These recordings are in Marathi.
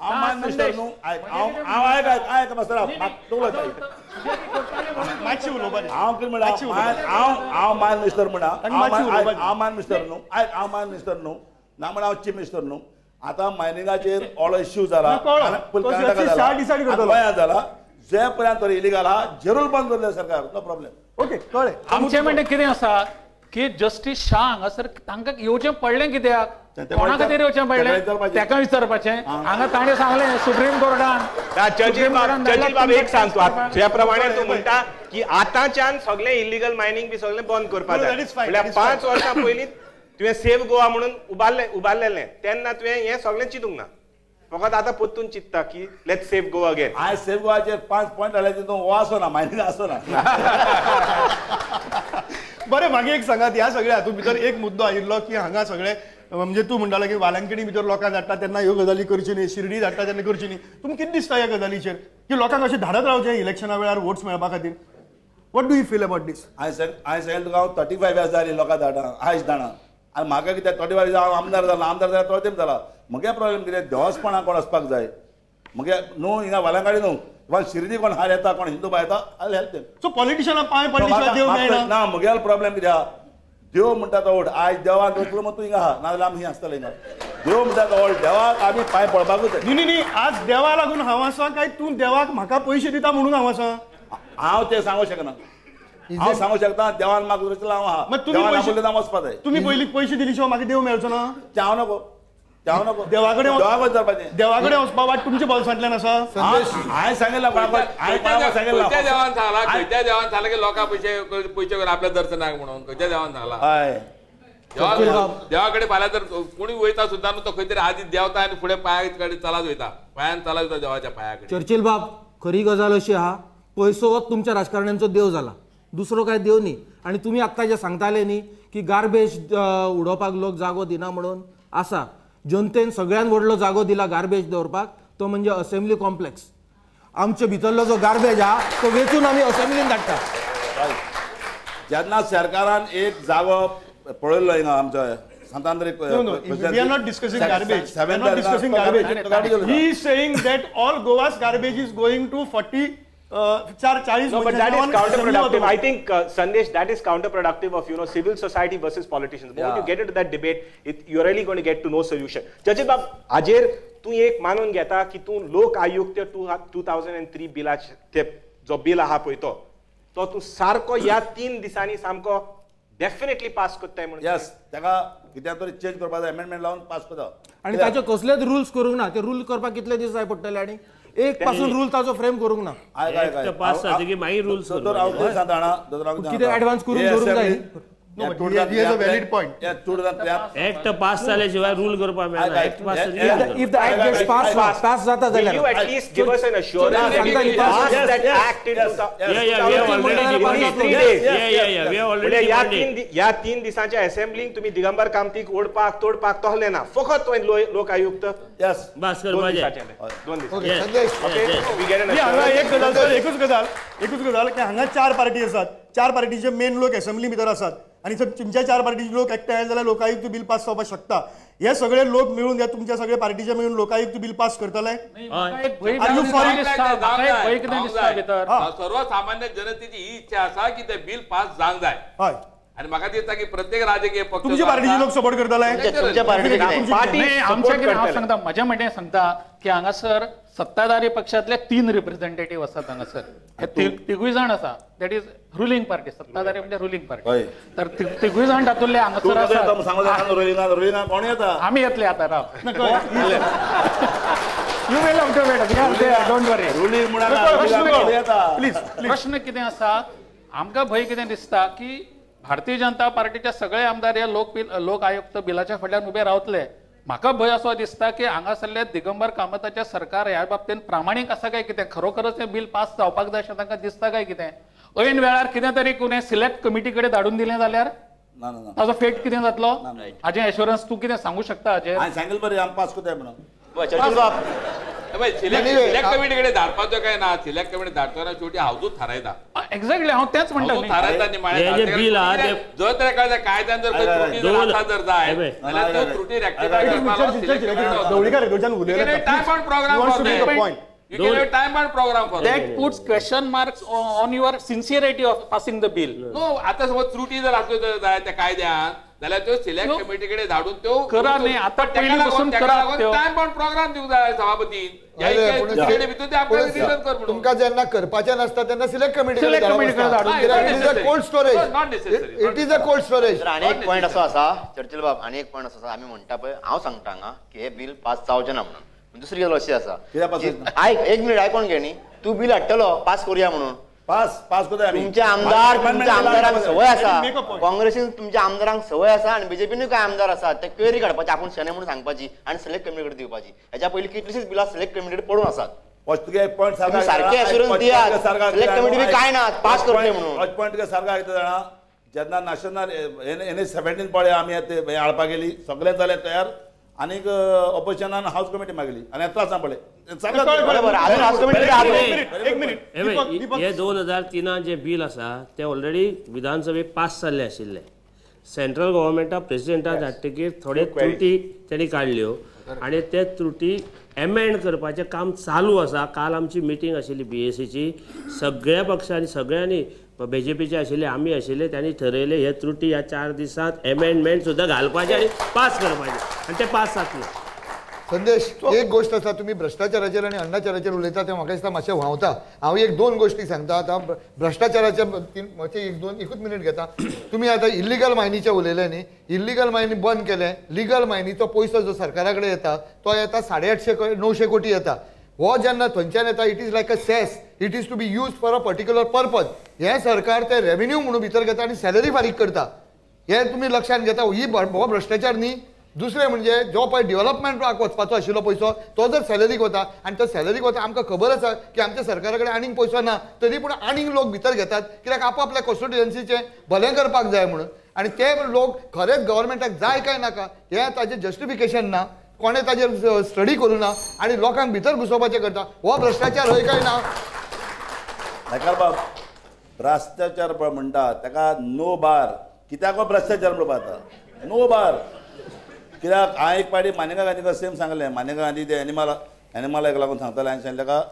हांव मिनिस्टर न्हू हांव आयक मास्तर मातशी उलोवपाची हांव कितें म्हणा हांव मान मिनिस्टर म्हणा हांव मान मिनिस्टर न्हू हांव मान मिनिस्टर न्हू ना म्हणा हांव चीफ मिनिस्टर न्हू आतां मायनिंगाचेर व्हडलो इश्यू जाला गोंयांत जाला जे पर्यंत इलिगल आहा जरूर बंद करले सरकार नो प्रॉब्लेम ओके कळ्ळें आमचें म्हणणें कितें आसा की जस्टीस शाह हांगासर तांकां येवचें पडलें कित्याक कोणा खातीर येवचें पडलें ताका विचारपाचें हांगा ताणें सांगलें सुप्रीम कोर्टान चर्चिल बाब एक सांग तूं ज्या प्रमाणे तूं म्हणटा की आतांच्यान सगळें इलिगल मायनिंग बी सगळें बंद करपाक जाय म्हळ्यार 5 वर्सां पयलीं तुवें सेव्ह गोवा म्हणून उबारलेलें तेन्ना तुवें हें सगळें चिंतूंक ना फकत आतां परतून चिंतता की लेट्स सेव्ह गोवा अगेन हांवें सेव्ह गोवाचेर 5 पॉयंट घाले तितून हो आसना मायनिंग आसना बरें म्हाका एक सांगात ह्या सगळ्या हातूंत भितर एक मुद्दो आयिल्लो की हांगा सगळे म्हणजे तूं म्हणटालो की वालांकडी भितर लोकांक धाडटा तेन्ना ह्यो गजाली करची न्ही शिर्डी धाडटा तेन्ना करची न्ही तुमकां कितें दिसता ह्या गजालीचेर की लोकांक अशें धाडत रावचें इलेक्शना वेळार वोट्स मेळपा खातीर what do you feel about these हांवें सांगलें तुका हांव 35 इयर्स जालीं लोकांक धाडा आयज जाणा आनी म्हाका कितें 35 इयर्स हांव आमदार जाल्यार तो तेम जाला म्हगे प्रॉब्लेम कितें देवासपणां कोण वचपाक जाय म्हगे न्हू हिंगा वालांकडी न्हू वा शिर्डी कोण हार येता कोण हिंदू बाय येता आय हेल्प देम सो पॉलिटिशनां पांय पडले देव मेळना ना म्हगेलो प्रॉब्लेम कितें आहा देव म्हणटा तो ओड आयज देवाक वचलो मग तूं हिंगा आहा नाजाल्यार आमी आसतले हिंगा देव म्हणटा तो ओड देवाक आमी पांय पडपाकूच जाय न्ही आज देवा लागून हांव आसा काय तूं देवाक म्हाका पयशे दिता म्हणून हांव आसा हांव तें सांगूंक शकना हांव सांगूंक शकता देवान म्हाका रचला हांव आहा देवान वचपा जाय तुमी पयलीं पयशे दिली शिवाय म्हाका देव मेळचो ना हांव नको देवाकडे वचपाचें देवाकडे वचपा वाट तुमच्या बोल्सांतल्यान आसा हांवें सांगिल्लें खंयच्या देवान सांगला खंयच्या देवान सांगला की लोकांक पयशे कर आपल्या दर्शनाक म्हणून खंयच्या देवान सांगला हय देवाकडे फाल्यां जर कोणी वयता सुद्दां न्हू तो खंय तरी आदी देवता आनी फुडें पांया कडेन चलत वयता पांयान चलत वयता देवाच्या पांया कडेन चर्चिल बाब खरी गजाल अशी आहा पयसो होच तुमच्या राजकारण्यांचो देव जाला दुसरो काय देव न्ही आनी तुमी आत्तां जे सांगताले न्ही की गार्बेज उडोवपाक लोक जागो दिना म्हणून आसा जनतेन सगळ्यान व्हडलो जागो दिला गार्बेज दवरपाक तो म्हणजे असेंब्ली कॉम्प्लेक्स आमचे भितरलो जो गार्बेज आहा तो वेचून आमी असेंब्लीन धाडटा जेन्ना सरकारान एक जागो पळयल्लो हिंगा आमचो सांतांद्रीक we are not discussing garbage. We are not discussing garbage. He is saying that all Goa's garbage is going to 40 No, but that is counterproductive. I think, Sandesh, that is counterproductive of, civil society versus politicians. But when you get into that debate, you're really going to get to no solution. Judge Bab, Ajer, तू एक मानून घेता की तू लोक आयुक्त 2003 बिलाचे जो बिल आहा पळय तो तू सारको ह्या 3 दिसांनी सामको डेफिनेटली पास करताय म्हणून यस ताका कित्याक तरी चेंज करपाक जाय अमेंडमेंट लावन पास करता आनी ताचे कसलेच रूल्स करूंक ना ते रूल करपाक कितले दीस जाय पडटले आनी एक पासून रूल ताचो फ्रेम करूंक ना पास जातकीर मागीर रूल्स कितें एडवान्स करून दवरूंक जाय No, but he has a valid point. Act pass जाले शिवाय रूल करपा मेळना Act pass if the act gets pass जाता जाल्यार you at least give us an assurance that we pass that act in we have already या 3 दिसांच्या असेंब्लीक तुम्ही दिगंबर कामतीक ओडपाक तोडपाक तोहले ना फकत लोक आयुक्त यस बस करपाचे 2 दीस ओके वी गेट एन एक गजाल की हांगा 4 पार्टी आसात 4 पार्टीचे मेन लोक असेंब्ली भितर आसात आणि तुमच्या 4 पार्टीचे लोक एकठांय जाल्यार लोकायुक्त बिल पास जावपाक शकता हे सगळे लोक मिळून तुमच्या सगळे पार्टीचे मिळून लोकायुक्त बिल पास करतले सर्वसामान्य जनतेची ही इच्छा असा की ते बिल पास जावंक जाय हय आणि म्हाका दिसता की प्रत्येक राजकीय पक्ष तुमच्या पार्टीचे लोक सपोर्ट करतले तुमच्या पार्टी आमच्या कितें हांव सांगता म्हज्या म्हणणें सांगता की हांगासर सत्ताधारी पक्षातले 3 रिप्रेझेंटेटिव्ह आसात हांगासर हे तिगूय जाण आसा दॅट इज रुलिंग पार्टी सत्ताधारी म्हणजे रुलिंग पार्टी तर तिगूय जाण तातूंतले हांगासर आसात कोण येता आमी येतले आतां राव you will have to wait don't worry ruling म्हणून प्लीज प्रश्न कितें आसा आमकां भंय कितें दिसता की भारतीय जनता पार्टीचे सगळे आमदार हे लोक आयुक्त बिलाच्या फाटल्यान उबे रावतले म्हाका भंय असो दिसता की हांगासरले दिगंबर कामताचे सरकार ह्या बाबतीन प्रामाणीक आसा काय कितें खरोखरच हे बिल पास जावपाक जाय अशें तांकां दिसता काय कितें ऐन वेळार कितें तरी कोणें सिलेक्ट कमिटी कडेन धाडून दिलें जाल्यार ताजो फेट कितें जातलो हाजे एश्युरन्स तूं कितें सांगू शकता हाजेर हांवें सांगिल्लें बरें आमी पास करताय म्हणून सिलेक्ट कमिटी कडेन धाडपाचो काय ना सिलेक्ट कमिटी धाडटना शेवटी हांवूच थारायता एक्झॅक्टली हांव तेच म्हणटा न्ही. थारायता निमाणे हे जे bill आहा ते जो तरी कळटा कायद्यान जर त्रुटी जर आसा जर जाय जाल्यार त्यो त्रुटी रेक्टिफाय करपाक दवळीकर हेतूच्यान उलयले time on program for that. You can have time and program for That puts question marks on your sincerity of passing the bill. No, आता समज त्रुटी जर असल्यो जाय त्या कायद्यान जाल्यार त्यो सिलेक्ट कमिटी कडेन धाडून त्यो करा न्ही, आता पहिली पासून करा त्यो. टायम ऑन प्रोग्राम दिवंक जाय सभापतीन. भितर ते आपल्याला डिसिजन कर म्हणून. तुमका जेन्ना करपाचें नासता तेन्ना सिलेक्ट कमिटी Select committee कडे धाडून it is a cold storage. Not necessary. It is a cold storage. आनी एक पॉयंट असो आसा चर्चिल बाब, आनी एक पॉयंट असो आसा, आमी म्हणटा पळय, हांव सांगता हांगा की हे बिल पास जावचें ना म्हणून. दुसरी गजाल अशी आसा, एक मिनिट आयकोन घे न्ही, तूं बिल हाडटलो पास करूया म्हणून. पास करूया आमी. तुमचे आमदारांक संवय आसा, काँग्रेसीन तुमच्या आमदारांक संवय आसा आनी बीजेपीनूय काय आमदार आसा, ते क्वेरी काडपाची, आपूण शेणे म्हणून सांगपाची आनी सिलेक्ट कमिटीकडे दिवपाची. हेच्या पयलीं कितलीशीच बिलां सिलेक्ट कमिटीकडे पडून आसात. पॉइंट सारखे एश्युरन्स दियात, सिलेक्ट कमिटी बी काय ना पास करतले म्हणून. पॉइंट सारका कितें जाणा, जेन्ना नॅशनल NH-17 पळय आमी हाडपाक गेली, सगळे जाले तयार, आनीक ऑपोजिशनान हाऊस कमिटी मागली आनी येता आसा पळय हे 2003 जे बिल आसा ते ऑलरेडी विधानसभेक पास जाल्ले आशिल्ले. सेंट्रल गव्हर्मेंटा प्रेसिडेंटा धाडटकीर थोडे त्रुटी त्यांनी काढल्यो आणि ते त्रुटी एमेंड करपाचें काम चालू आसा. काल आमची मिटींग आशिल्ली BSCची, सगळ्या पक्षांनी, सगळ्यांनी, BJPचे आशिल्ले, आमी आशिल्ले, त्यांनी ठरयले हे त्रुटी ह्या 4 दिसांत एमेंडमेंट सुद्दां घालपाचे आणि पास करपाचे, आणि ते पास जातले. संदेश, एक गोष्ट आसा, तुम्ही भ्रष्टाचाराचेर आनी अण्णाचाराचेर उलयता तें म्हाका दिसता मातशें व्हांवता. हांव एक दोन गोश्टी सांगता. आतां भ्रष्टाचाराच्या मातशें एकूच मिनीट घेता. तुमी आतां इल्लिगल मायनीचें उलयलें न्ही, इल्लिगल मायनी बंद केलें. लिगल मायनीचो पयसो जो सरकारा कडेन येता तो येता 850-900 कोटी येता. हो जेन्ना थंयच्यान येता, it is like a cess, it is to be use for a particular purpose. हे सरकार ते रेव्हेन्यू म्हणून भितर घेता आनी सॅलरी फारीक करता. हे तुमी लक्षांत घेता. हो भ्रष्टाचार न्ही. दुसरें म्हणजे जो पळय डेव्हलपमेंटाक वचपाचो आशिल्लो पयसो तो जर सॅलरीक वता, आनी तो सॅलरीक वता, आमकां खबर आसा की आमच्या सरकारा कडेन आनीक पयसो ना, तरी पूण आनीक लोक भितर घेतात, कित्याक आपापल्या कॉन्स्टिट्युएन्सीचें भलें करपाक जाय म्हणून. आनी ते लोक खरेंच गव्हर्मेंटाक जाय काय नाका हें ताजें जस्टिफिकेशन ना, कोणें ताजेर स्टडी करूं ना, आनी लोकांक भितर घुसोवपाचें करता. हो भ्रष्टाचार हय काय ना? बाब, भ्रष्टाचार पळय म्हणटा ताका नो बार. कित्याक हो भ्रष्टाचार म्हणपाक जाता? नो बार. कित्याक हांवें एक पाटी मानेका गांधीक सेम सांगलें. मानेका गांधी ते एनिमलाक लागून सांगताले, हांवें सांगलें ताका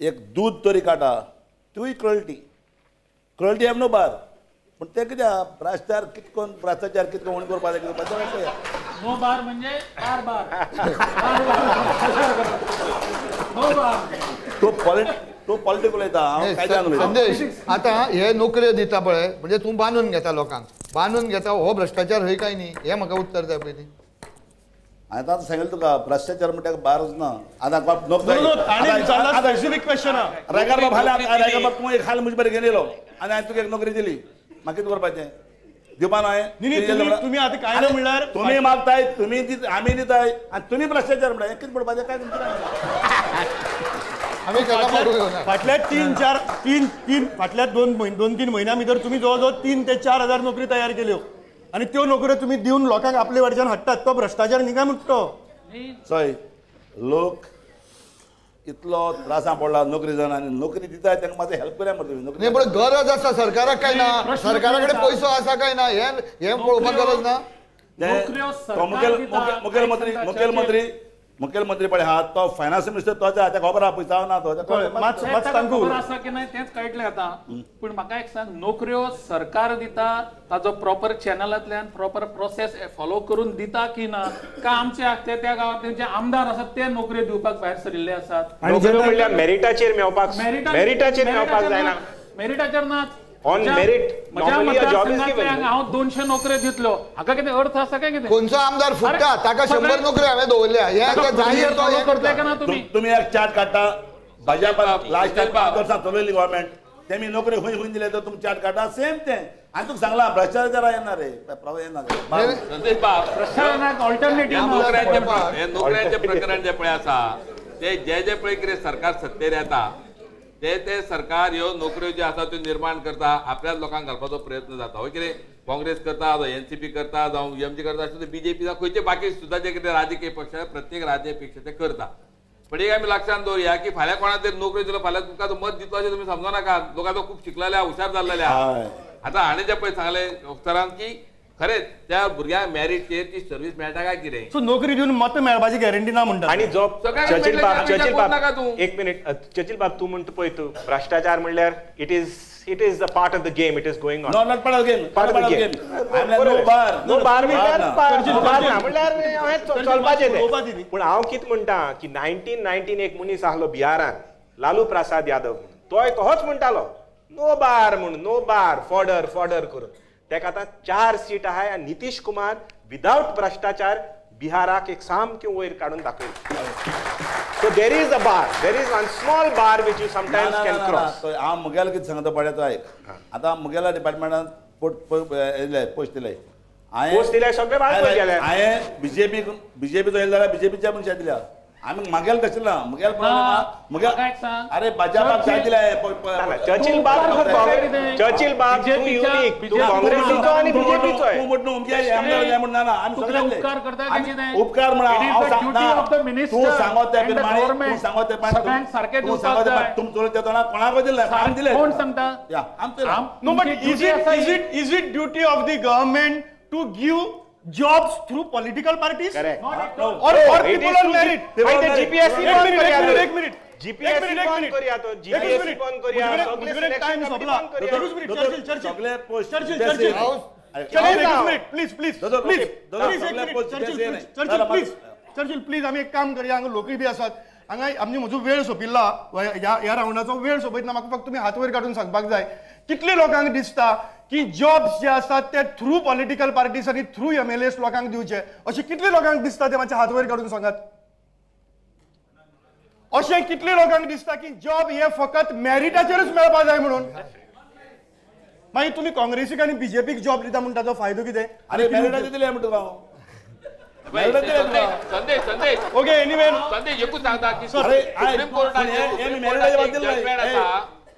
एक दूद तरी काडा, तूंय क्रुएल्टी हॅव नो बार. पूण ते कित्याक भ्रष्टाचार कितको उणी करपाक जाय नो बार म्हणजे बार नो बार. तो पॉलिटिकल उलयता. हांव कायद्यान उलयता. संदेश, आतां हे नोकऱ्यो दिता पळय, म्हणजे तूं बांदून घेता लोकांक, बांदून घेता. हो भ्रष्टाचार हय काय न्ही हें म्हाका उत्तर जाय पयलीं. हांवें आतां सांगलें तुका, भ्रष्टाचार म्हणटा बारच ना. आतां स्पेसिफिक क्वेश्चन रायकार बाब रायकार बाब तूं एक हाल म्हजे बरें गेलेलो आनी हांवें तुका एक नोकरी दिली, म्हाका कितें करपाचें? दिवपा न्हय. तुम्ही आता काय ना म्हणल्यार तुम्ही मागताय, तुम्ही आमी दिताय, आनी तुमी भ्रष्टाचार म्हणटा. कितें पडपाचें काय तुमचें? आमी फाटल्या फाटल्या 2-3 महिन्या भितर तुम्ही जवळजवळ 3 ते 4 हजार नोकरी तयार केल्यो, आणि त्यो नोकऱ्यो तुम्ही दिवन लोकांक आपले वडच्यान हाडटात. तो भ्रष्टाचार न्ही काय म्हणतो? सय लोक इतलो त्रासां पडला नोकरी जावन, आनी नोकरी दिताय तांकां मातशें हेल्प करया मरे. नाही, पण गरज आसा सरकाराक काय ना? सरकारा कडेन पयसो आसा काय ना हे पळोवपाक गरज ना? मुखेलमंत्री पळय आहा तो फायनान्स मिनिस्टर तोच आहा, ताका खबर आहा पयसो ना तो खबर आसा की नाही तेच कळटलें आता. पण म्हाका एक सांग, नोकऱ्यो सरकार दिता ताजो प्रॉपर चॅनलांतल्यान प्रॉपर प्रोसेस फॉलो करून दिता की ना, का आमचे त्या गांवांतले जे आमदार आसात ते नोकऱ्यो दिवपाक भायर सरिल्ले आसात? नोकऱ्यो म्हणल्यार मेरिटाचेर मेळपाक जायना. मेरिटाचेर नाच. On merit normally a job is given. हांव 200 नोकऱ्यो दितलो, हाका कितें अर्थ आसा काय? कितें कोणचो आमदार फुटता ताका 100 नोकऱ्यो हांवें दवरल्या. हे जाहीर तो हे करतले का ना तुम्ही? तुम्ही एक चार्ट काडटा, भाजप लास्ट टायम 5 वर्सां चलयली गव्हर्मेंट, तेमी नोकऱ्यो खंय खंय दिले तर तुमी चार्ट काडटा. सेम तें हांवें तुका सांगलां, भ्रष्टाचार येना रे, येना रे. संदेश बाब, भ्रष्टाचाराक ऑल्टरनेटिव्ह नोकऱ्यांचे प्रकरण जे पळय आसा ते जे पळय कितें सरकार सत्तेर येता ते सरकार ह्यो नोकऱ्यो ज्यो आसा त्यो निर्माण करता, आपल्याच लोकांक घालपाचो प्रयत्न जाता. हो कितें काँग्रेस करता, जावं NCP करता, जावं UMG करता, BJP जावं खंयचे बाकी सुद्दां जे कितें राजकीय पक्ष प्रत्येक राजकीय पक्ष ते करता. पण एक आमी लक्षात दवरया की फाल्यां कोणाक तरी नोकरी दिलो फाल्यां तुमकां तो मत दितलो अशें तुमी समजो नाका. लोकां तो खूब शिकलेल्या हुशार जाल्लेले आतां हाणें जे पळय सांगलें डॉक्टरांक की खरेंच त्या भुरग्यांक मॅरिटचेर ती सर्वीस मेळटा काय कितें. सो नोकरी दिवन मत मेळपाची गॅरंटी ना म्हणटा. आणि जो चर्चिल बाब नाका तूं एक मिनिट चर्चिल बाब तूं म्हणटा पळय तूं भ्रष्टाचार म्हणल्यार it is a part of the game, it is going on. No, not part of the game. Part of the game. No bar म्हणल्यार चलपाचें तें. पूण हांव कितें म्हणटा की 1919 एक मनीस आहलो बिहारान लालू प्रसाद यादव तोय तोच म्हणटालो नो बार म्हणून नो बार फॉर्डर करून. तेका आतां 4 सीट आहाय आनी नितीश कुमार विदाउट भ्रष्टाचार बिहाराक एक सामकें वयर काडून दाखयलें. So there is a bar, there is one small bar which you sometimes can cross. हांव मुगेलो कितें सांगता पळय तो आयक. आतां मुगेल्या डिपार्टमेंटान पोस्ट दिले. पोस्ट दिल्या सगळे भायर गेले. हांवें बीजेपी जो येयलो जाल्यार बीजेपीच्या मनशाक दिल्या. आमी मागेल तशें ना मुगेल अरे भाजपाक जाय दिल्या. चर्चिल बाब तूं युनिक तूं काँग्रेसीचो आनी बीजेपीचो तूं म्हणून म्हणून ना आमी सगळे उपकार म्हणून तूं सांगो ते प्रमाणे तूं सांगो ते प्रमाणे तुमचो तेदोना कोणाक दिले आमी दिले कोण सांगता. No, but is it duty of the government to give jobs through political parties? Correct. Or people on merit? GPSC एक मिनिट GPSC बंद करूया तो GPSC बंद करूया सगळे टाइम संपला. चर्चिल प्लीज आम्ही एक काम करूया हांगा लोकय बी आसात हांगा आमची म्हजो वेळ सोंपिल्ला ह्या राउंडाचो वेळ सोंपयतना म्हाका फक्त तुमी हात वयर काडून सांगपाक जाय कितले लोकांक दिसता की जॉब्स जे आसात ते थ्रू पॉलिटिकल पार्टीज आनी थ्रू MLAs लोकांक दिवचे अशें कितले लोकांक दिसता ते मातशे हात वयर काडून सांगात. अशें कितले लोकांक दिसता की जॉब हे फकत मॅरिटाचेरच मेळपा जाय म्हणून. मागीर तुमी काँग्रेसीक आनी बीजेपीक जॉब दिता म्हणटा ताचो फायदो कितें. अरे मॅरिटाचेर दिले म्हणटा हांव. संदेश ओके एनीवे संदेश एकूच सांगता की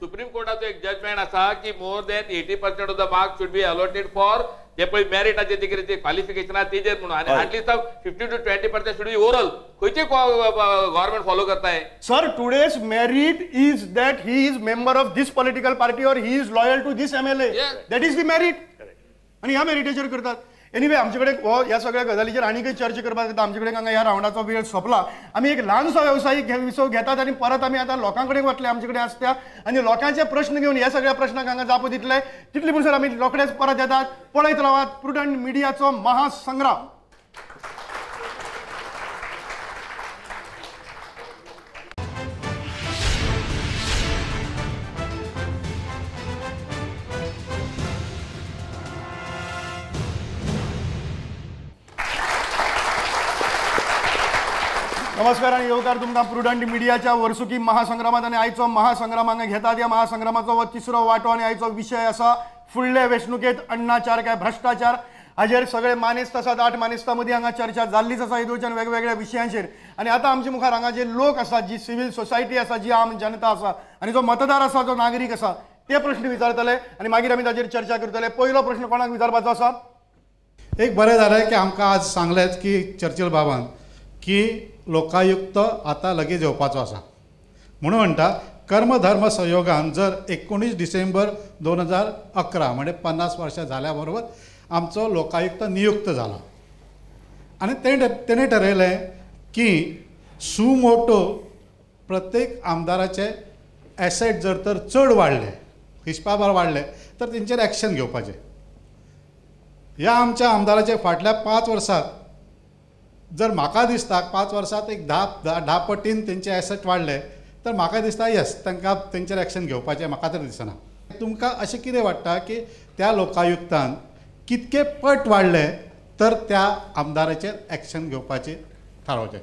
सुप्रीम कोर्टाचो एक जजमेंट आसा की more than 80% of the marks should be allotted for जे पळय मॅरिटाचे कितें क्वालिफिकेशन आहा तेजेर म्हणून आनी at least 50 to 20% should be overall खंयचे गव्हर्नमेंट फॉलो करताय. Sir today's merit is that he is member of this political party और he is loyal to this MLA. That is the merit आणि ह्या मेरिटाचेर करतात. एनिवे आमचे कडेन ह्या सगळ्या गजालीचेर आनीकय चर्चा करपाक जाता. आमचे कडेन हांगा ह्या राउंडाचो वेळ सोंपला. आमी एक ल्हानसो वेवसायीक विसव घेतात आनी परत आमी आतां लोकां कडेन वतले आमचे कडेन आसत्या आनी लोकांचे प्रश्न घेवन ह्या सगळ्या प्रश्नांक हांगा जाप दितले. तितले म्हणसर आमी रोखडेच परत येतात. पळयत रावात प्रुडंट मिडियाचो महासंग्राम. नमस्कार आणि येवकार तुमकां प्रुडंट मिडियाच्या वर्सुकी महासंग्रामात आनी आयचो महासंग्राम हांगा घेतात. ह्या महासंग्रामाचो हो तिसरो वांटो आनी आयचो विशय आसा फुडले वेंचणुकेंत अण्णाचार काय भ्रष्टाचार. हाजेर सगळे मानेस्त आसात. 8 मानेस्तां मदीं हांगा चर्चा जाल्लीच आसा हितूच्यान वेगवेगळ्या विशयांचेर. आनी आतां आमचे मुखार हांगा जे लोक आसात जी सिव्हिल सोसायटी आसा जी आम जनता आसा आनी जो मतदार आसा जो नागरीक आसा ते प्रश्न विचारतले आनी मागीर आमी ताचेर चर्चा करतले. पयलो प्रश्न कोणाक विचारपाचो आसा. एक बरें जालें की आमकां आज सांगलेत की चर्चिल बाबान की लोकायुक्त आता लगेच येवपाचो आसा म्हणून म्हणटा कर्मधर्म संयोगान जर 19 डिसेंबर 2011 म्हणजे 50 वर्सां जाल्या बरोबर आमचो लोकायुक्त नियुक्त जाला आनी तेणें ठरयलें की सुमोटो प्रत्येक आमदाराचे एसेट जर तर चड वाडले हिस्पाभार वाडले तर तेंचेर एक्शन घेवपाचें. ह्या आमच्या आमदाराचे फाटल्या 5 वर्सांत जर म्हाका दिसता 5 वर्सांत एक 10 पटीन तेंचे एसेट वाडले तर म्हाका दिसता यस तांकां तेंचेर एक्शन घेवपाचें म्हाका तर दिसना. तुमकां अशें कितें वाटता की त्या लोकायुक्तान कितके पट वाडले तर त्या आमदाराचेर एक्शन घेवपाचें थारावचें.